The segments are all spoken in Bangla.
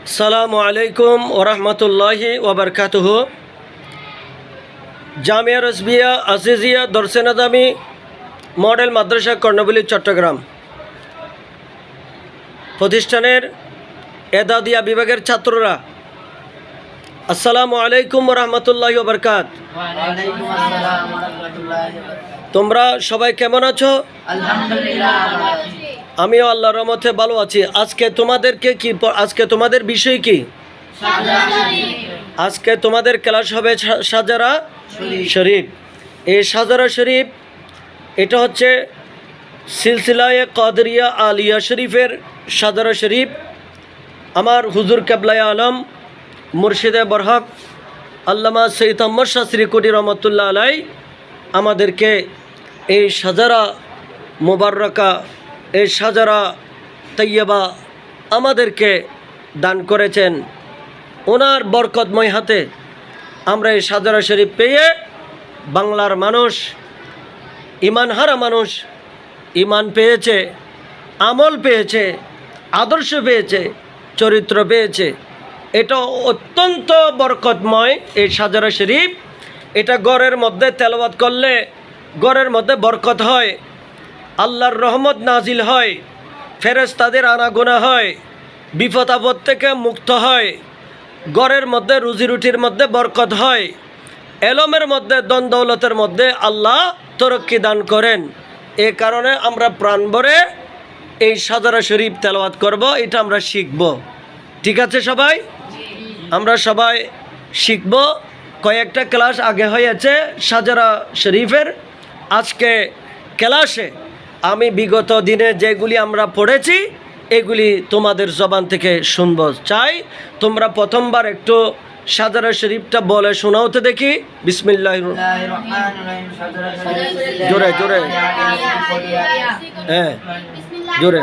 আসসালামু আলাইকুম ওরহমতুল্লাহি ওবরকাতুহ। জামিয়া রসবিয়া আজিজিয়া দরসে নদামি মডেল মাদ্রাসা কর্ণফুলী চট্টগ্রাম প্রতিষ্ঠানের এদাদিয়া বিভাগের ছাত্ররা, আসসালামু আলাইকুম ওরহমতুল্লাহি ওবরকাত। তোমরা সবাই কেমন আছো? আমিও আল্লাহর রহমতে ভালো আছি। আজকে তোমাদের বিষয় কি? আজকে তোমাদের ক্লাস হবে সাজারা শরীফ। এই সাজারা শরীফ এটা হচ্ছে সিলসিলায়ে কাদরিয়া আলিয়া শরীফের সাজারা শরীফ। আমার হুজুর কেবলায়ে আলম মুর্শিদে বরহক আল্লামা সৈয়দ আহমদ শাহ শ্রীকুটি রহমতুল্লাহ আলাই আমাদেরকে এই সাজারা মুবাররকা, এই সাজারা তৈয়বা আমাদেরকে দান করেছেন। ওনার বরকতময় হাতে আমরা এই সাজারা শরীফ পেয়ে বাংলার মানুষ, ইমানহারা মানুষ ইমান পেয়েছে, আমল পেয়েছে, আদর্শ পেয়েছে, চরিত্র পেয়েছে। এটা অত্যন্ত বরকতময় এই সাজারা শরীফ। এটা ঘরের মধ্যে তেলাওয়াত করলে ঘরের মধ্যে বরকত হয়, আল্লাহর রহমত নাজিল হয়, ফেরেশতাদের আনাগোনা হয়, বিপদ আপদ থেকে মুক্ত হয়, ঘরের মধ্যে রুজি রুটির মধ্যে বরকত হয়, এলমের মধ্যে ধন দৌলতের মধ্যে আল্লাহ তরক্কি দান করেন। এ কারণে আমরা প্রাণ ভরে এই সাজারা শরীফ তেলাওয়াত করব, এটা আমরা শিখব। ঠিক আছে সবাই? আমরা সবাই শিখব। কয়েকটা ক্লাস আগে হয়েছে সাজারা শরীফের। আজকে ক্লাসে আমি বিগত দিনে যেগুলি আমরা পড়েছি এগুলি তোমাদের জবান থেকে শুনব চাই। তোমরা প্রথমবার একটু সাজারা শরীফটা বলে শোনাওতে দেখি। বিসমিল্লাহির জোরে জোরে, হ্যাঁ জোরে।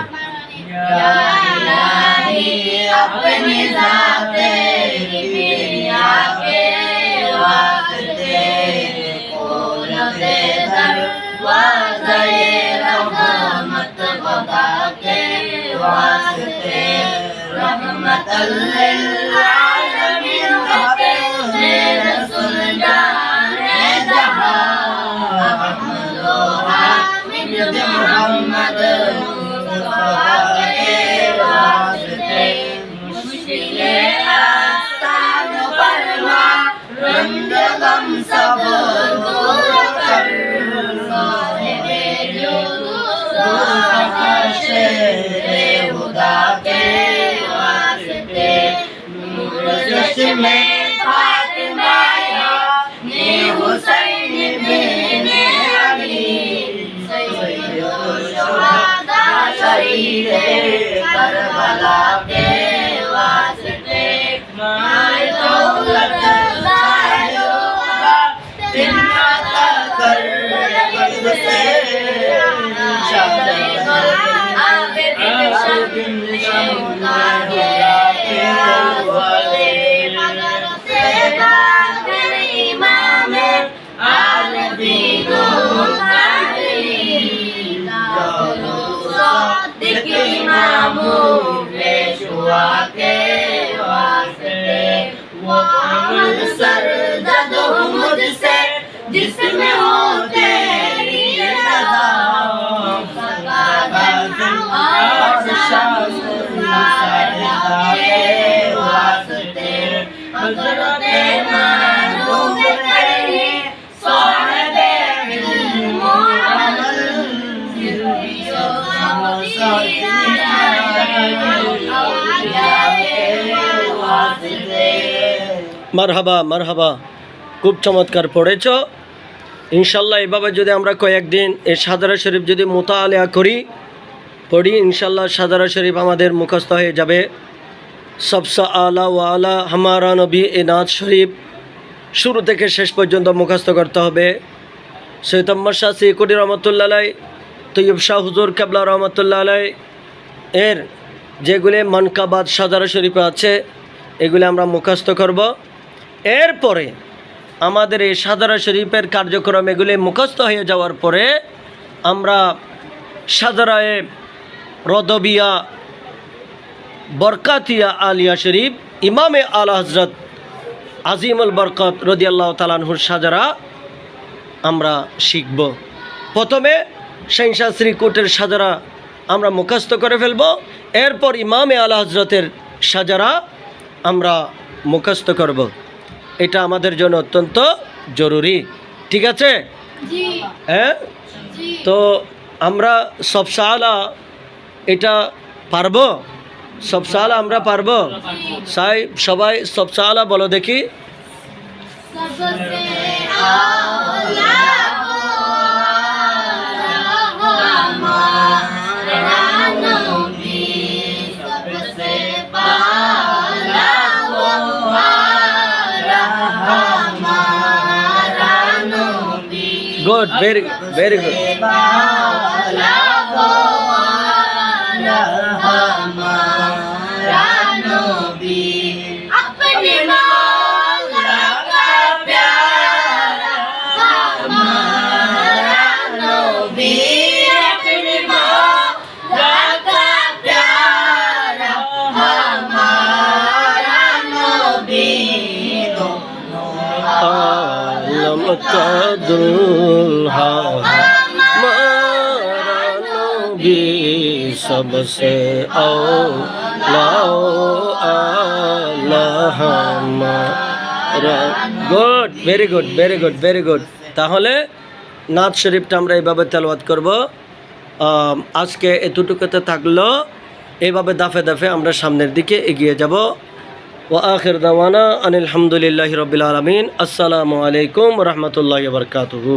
जिसमें हो तेरी रज़ा और वास्ते हज़रत मानूब करे साहिबे মারহাবা মারহাবা, খুব চমৎকার পড়েছ। ইনশাল্লাহ এভাবে যদি আমরা কয়েকদিন এই সাজারা শরীফ যদি মুতাআলা পড়ি, ইনশাল্লাহ সাজারা শরীফ আমাদের মুখস্থ হয়ে যাবে। সবসা আলা ও আলা হামারা নবী এ নাথ শরীফ শুরু থেকে শেষ পর্যন্ত মুখস্থ করতে হবে। সৈয়দ আহমদ শাহ শ্রীকুটি রহমতুল্লাহ আলাই, তৈয়ব শাহ হুজুর কেবলা রহমতুল্লাহ আলাই এর যেগুলি মানকাবাত সাজারা শরীফে আছে এগুলি আমরা মুখস্থ করব। এরপরে আমাদের এই সাজারা শরীফের কার্যক্রম এগুলি মুখস্থ হয়ে যাওয়ার পরে আমরা সাজারায়ে রদবিয়া বরকাতিয়া আলিয়া শরীফ ইমামে আলা হজরত আজিমুল বরকত রাদিয়াল্লাহু তাআলা আনহুর সাজারা আমরা শিখব। প্রথমে শাহীনশাহ শ্রীকোটের সাজারা আমরা মুখস্থ করে ফেলব, এরপর ইমামে আলা হজরতের সাজারা আমরা মুখস্থ করব। এটা আমাদের জন্য অত্যন্ত জরুরি, ঠিক আছে? জি হ্যাঁ, জি তো আমরা সব সালা এটা পারবো? সব সালা আমরা পারবো? সবাই সব সালা বলো দেখি। सबसे आला हमारा नबी सबसे पाला हमारा नबी गुड, वेरी वेरी गुड। पाला हमारा नबी अपने मौला का प्यारा हमारा नबी अपने मौला का प्यारा हमारा नबी आलम का दुल्हा हमारा नबी सबसे औला हमारा। Good, very good, very good, very good. তাহলে নাত শরীফটা আমরা এইভাবে তেলাওয়াত করব। আজকে এতটুকুতে থাকলো, এইভাবে দাফে দাফে আমরা সামনের দিকে এগিয়ে যাব। ওয়া আখির দাওয়ানা আনিল হামদুলিল্লাহি রাব্বিল আলামিন। আসসালামু আলাইকুম ওয়া রাহমাতুল্লাহি ওয়া বারাকাতুহু।